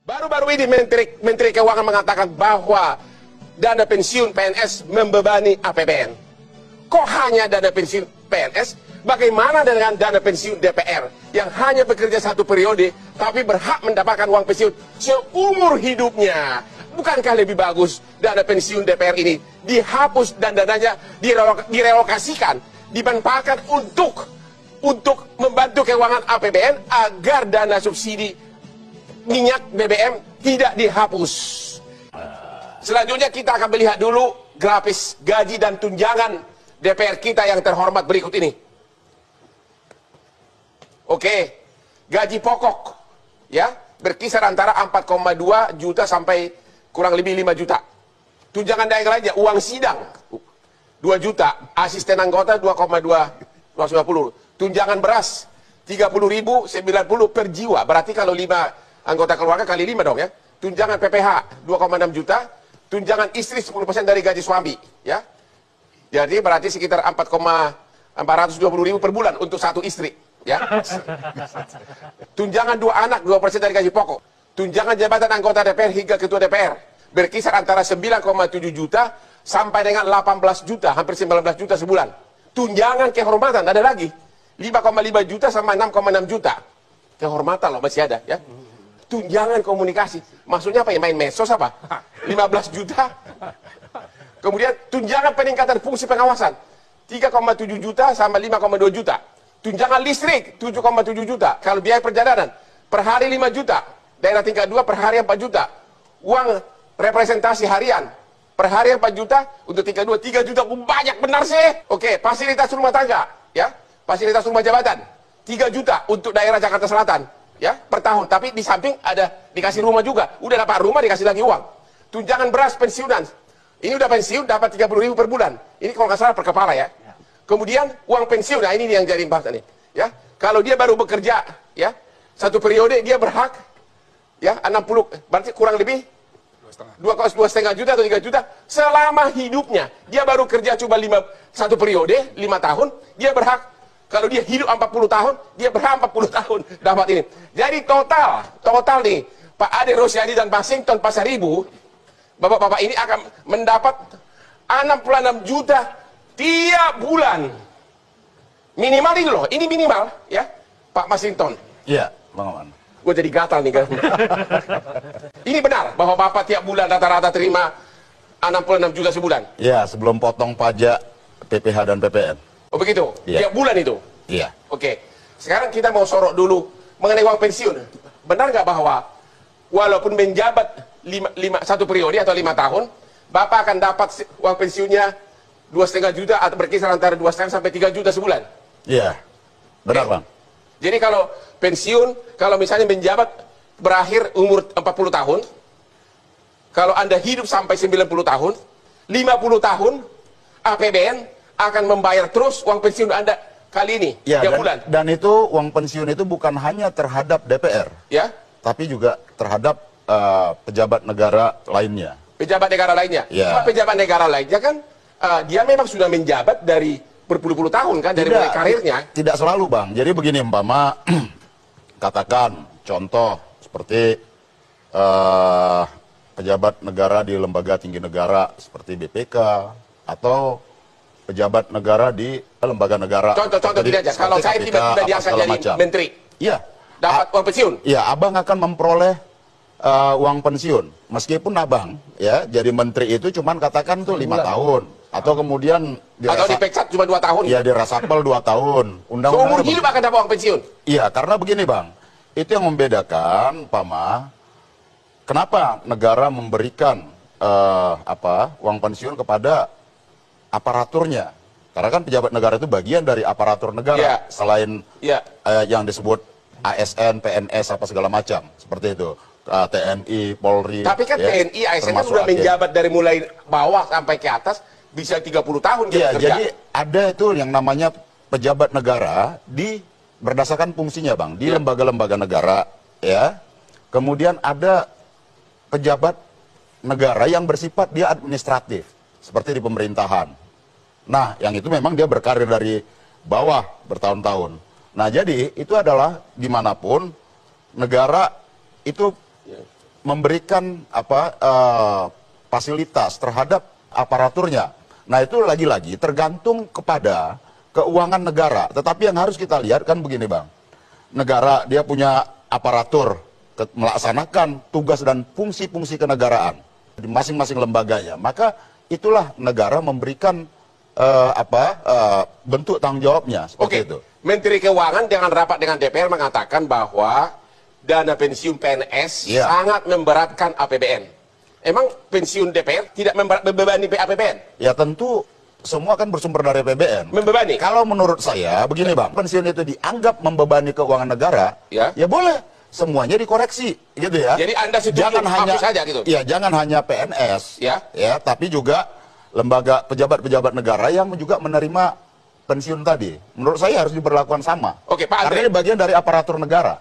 Baru-baru ini Menteri Keuangan mengatakan bahwa dana pensiun PNS membebani APBN. Kok hanya dana pensiun PNS? Bagaimana dengan dana pensiun DPR yang hanya bekerja 1 periode tapi berhak mendapatkan uang pensiun seumur hidupnya? Bukankah lebih bagus dana pensiun DPR ini dihapus dan dananya direlokasikan, dimanfaatkan untuk membantu keuangan APBN agar dana subsidi minyak BBM tidak dihapus. Selanjutnya kita akan melihat dulu grafis gaji dan tunjangan DPR kita yang terhormat berikut ini. Oke, gaji pokok ya berkisar antara 4,2 juta sampai kurang lebih 5 juta. Tunjangan daerah lainnya, uang sidang 2 juta, asisten anggota 2,250. Tunjangan beras 30.090 per jiwa. Berarti kalau 5 anggota keluarga kali 5 dong ya. Tunjangan PPH 2,6 juta. Tunjangan istri 10% dari gaji suami ya. Jadi berarti sekitar 4,420.000 per bulan untuk satu istri ya. Tunjangan 2 anak 2% dari gaji pokok. Tunjangan jabatan anggota DPR hingga ketua DPR berkisar antara 9,7 juta sampai dengan 18 juta, hampir 19 juta sebulan. Tunjangan kehormatan ada lagi 5,5 juta sama 6,6 juta. Kehormatan loh masih ada ya. Tunjangan komunikasi, maksudnya apa ya, main medsos apa? 15 juta. Kemudian tunjangan peningkatan fungsi pengawasan 3,7 juta sama 5,2 juta. Tunjangan listrik 7,7 juta. Kalau biaya perjalanan per hari 5 juta. Daerah tingkat 2 per hari 4 juta. Uang representasi harian per hari 4 juta. Untuk tingkat 2 3 juta. Banyak benar sih. Oke, fasilitas rumah tangga ya. Fasilitas rumah jabatan 3 juta untuk daerah Jakarta Selatan ya per tahun. Tapi di samping ada dikasih rumah juga. Udah dapat rumah dikasih lagi uang. Tunjangan beras pensiunan. Ini udah pensiun dapat 30.000 per bulan. Ini kalau nggak salah per kepala ya. Kemudian uang pensiun, nah ini yang jadi bahasan nih ya. Kalau dia baru bekerja ya 1 periode dia berhak ya 60, berarti kurang lebih 2,5 juta atau 3 juta selama hidupnya. Dia baru kerja cuma 1 periode 5 tahun, dia berhak. Kalau dia hidup 40 tahun, dia berhak 40 tahun dapat ini. Jadi total nih, Pak Ade Rosyadi dan Pak Sington Pasaribu, bapak-bapak ini akan mendapat 66 juta tiap bulan. Minimal ini loh, ini minimal ya, Pak Masinton. Iya, Bang Aman. Gue jadi gatal nih kan. Ini benar bahwa Bapak tiap bulan rata-rata terima 66 juta sebulan? Iya, sebelum potong pajak PPH dan PPN. Oh begitu? Ya. Tiap bulan itu? Iya. Oke. Sekarang kita mau sorot dulu mengenai uang pensiun. Benar nggak bahwa walaupun menjabat 1 periode atau 5 tahun, Bapak akan dapat uang pensiunnya 2,5 juta atau berkisar antara 2,5 sampai 3 juta sebulan? Iya. Benar, Bang. Jadi kalau pensiun, kalau misalnya menjabat berakhir umur 40 tahun, kalau Anda hidup sampai 90 tahun, 50 tahun, APBN akan membayar terus uang pensiun Anda kali ini, Ya, tiap bulan. Dan itu uang pensiun itu bukan hanya terhadap DPR, Ya, tapi juga terhadap pejabat negara lainnya. pejabat negara lainnya. Ya. Cuma pejabat negara lainnya kan, dia memang sudah menjabat dari berpuluh-puluh tahun kan, dari mulai karirnya. Tidak selalu, Bang. Jadi begini, umpama katakan contoh seperti pejabat negara di lembaga tinggi negara seperti BPK atau pejabat negara di lembaga negara. Contoh gini aja, kalau saya tiba-tiba diangkat jadi menteri, iya, dapat uang pensiun. Iya, abang akan memperoleh uang pensiun. Meskipun abang ya jadi menteri itu cuman katakan tuh 5 tahun. Atau kemudian atau dipecat cuma 2 tahun. Iya, dirasapel 2 tahun. Seumur hidup akan dapat uang pensiun. Iya, karena begini, Bang. Itu yang membedakan, Pama, kenapa negara memberikan uang pensiun kepada aparaturnya. Karena kan pejabat negara itu bagian dari aparatur negara. Ya. Selain Ya. yang disebut ASN, PNS, apa segala macam. Seperti itu. TNI, Polri. Tapi kan ya, TNI, ASN kan termasuk sudah AKN. menjabat dari mulai bawah sampai ke atas, bisa 30 tahun dia Iya, bekerja. jadi ada itu yang namanya pejabat negara berdasarkan fungsinya, Bang, di lembaga-lembaga negara, ya. Kemudian ada pejabat negara yang bersifat dia administratif, seperti di pemerintahan. Nah, yang itu memang dia berkarir dari bawah bertahun-tahun. Nah, jadi itu adalah dimanapun negara itu memberikan fasilitas terhadap aparaturnya. Nah, itu lagi-lagi tergantung kepada keuangan negara. Tetapi yang harus kita lihat kan begini, Bang. Negara dia punya aparatur melaksanakan tugas dan fungsi-fungsi kenegaraan di masing-masing lembaganya. Maka itulah negara memberikan bentuk tanggung jawabnya seperti itu. Menteri Keuangan dengan rapat dengan DPR mengatakan bahwa dana pensiun PNS sangat memberatkan APBN. Emang pensiun DPR tidak membebani APBN? Ya tentu semua kan bersumber dari APBN. Membebani? Kalau menurut saya begini, Bang, pensiun itu dianggap membebani keuangan negara, ya boleh semuanya dikoreksi, gitu ya. Jadi Anda setuju hapus saja gitu? Ya, jangan hanya PNS, ya, tapi juga lembaga pejabat-pejabat negara yang juga menerima pensiun tadi. Menurut saya harus diberlakukan sama. Oke, Pak Andre. Karena ini bagian dari aparatur negara.